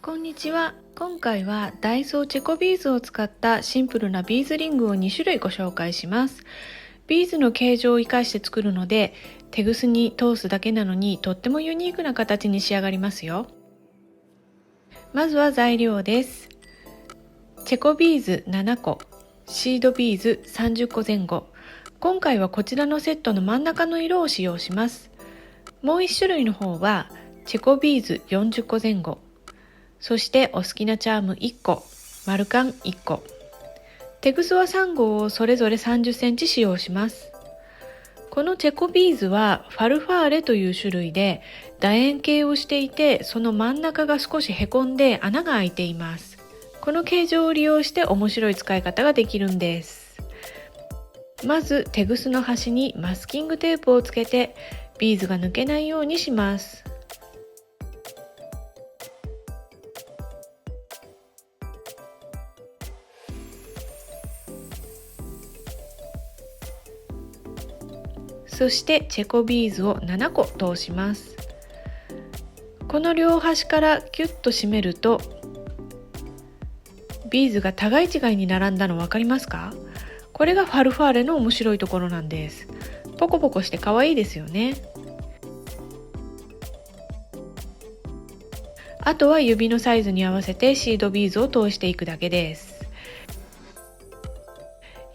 こんにちは。今回はダイソーチェコビーズを使ったシンプルなビーズリングを2種類ご紹介します。ビーズの形状を生かして作るので、手ぐすに通すだけなのにとってもユニークな形に仕上がりますよ。まずは材料です。チェコビーズ7個、シードビーズ30個前後。今回はこちらのセットの真ん中の色を使用します。もう1種類の方はチェコビーズ40個前後。そしてお好きなチャーム1個、丸カン1個。テグスは3号をそれぞれ30センチ使用します。このチェコビーズはファルファーレという種類で楕円形をしていて、その真ん中が少しへこんで穴が開いています。この形状を利用して面白い使い方ができるんです。まずテグスの端にマスキングテープをつけてビーズが抜けないようにします。そしてチェコビーズを7個通します。この両端からキュッと締めるとビーズが互い違いに並んだの分かりますか？これがファルファーレの面白いところなんです。ポコポコして可愛いですよね。あとは指のサイズに合わせてシードビーズを通していくだけです。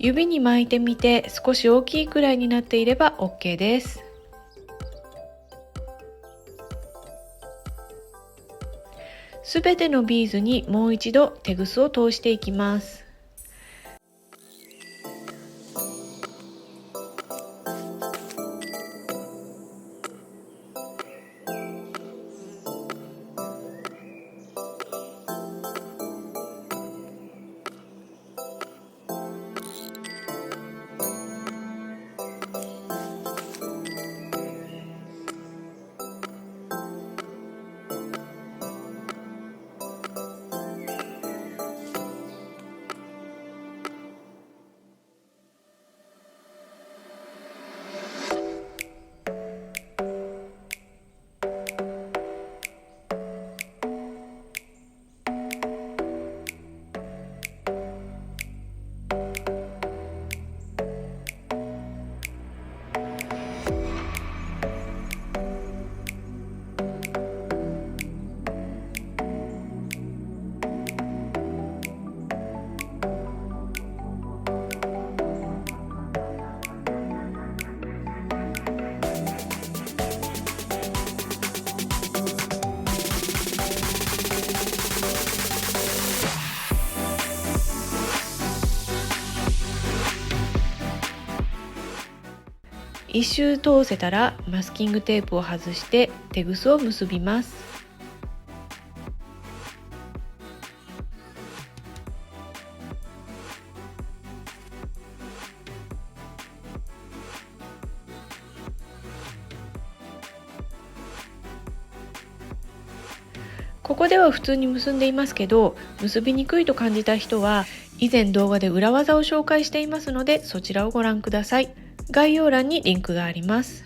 指に巻いてみて少し大きいくらいになっていれば OK です。すべてのビーズにもう一度テグスを通していきます。一周通せたらマスキングテープを外してテグスを結びます。ここでは普通に結んでいますけど、結びにくいと感じた人は以前動画で裏技を紹介していますので、そちらをご覧ください。概要欄にリンクがあります。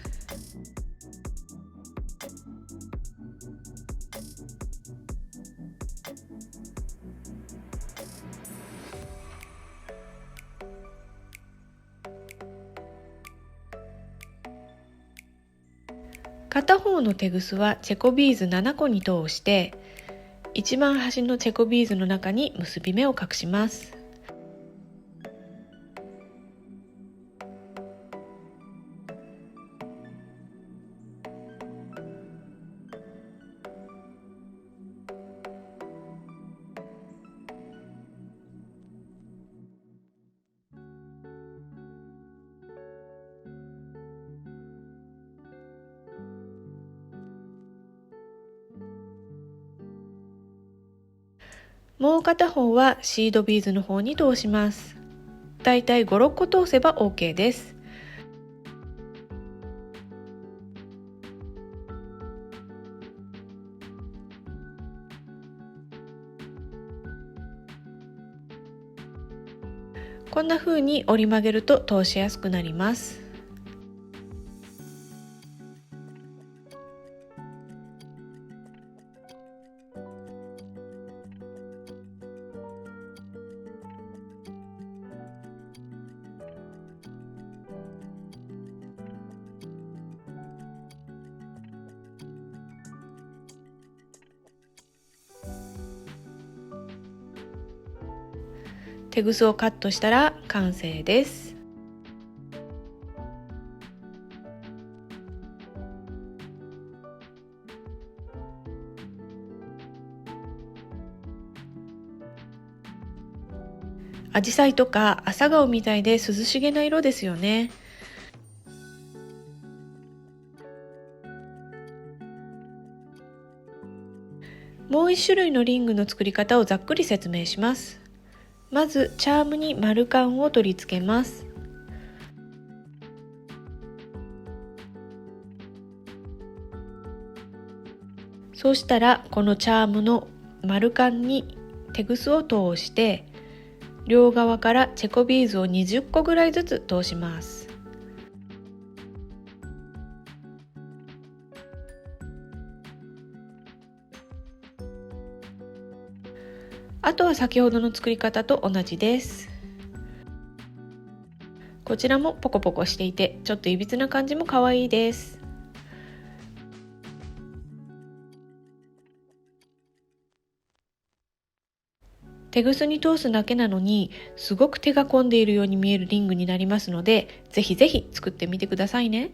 片方のテグスはチェコビーズ7個に通して、一番端のチェコビーズの中に結び目を隠します。もう片方はシードビーズの方に通します。だいたい5、6個通せば OK です。こんな風に折り曲げると通しやすくなります。テグスをカットしたら完成です。アジサイとか朝顔みたいで涼しげな色ですよね。もう一種類のリングの作り方をざっくり説明します。まずチャームに丸カンを取り付けます。そうしたらこのチャームの丸カンにテグスを通して両側からチェコビーズを20個ぐらいずつ通します。あとは先ほどの作り方と同じです。こちらもポコポコしていてちょっといびつな感じも可愛いです。テグスに通すだけなのにすごく手が込んでいるように見えるリングになりますので、ぜひぜひ作ってみてくださいね。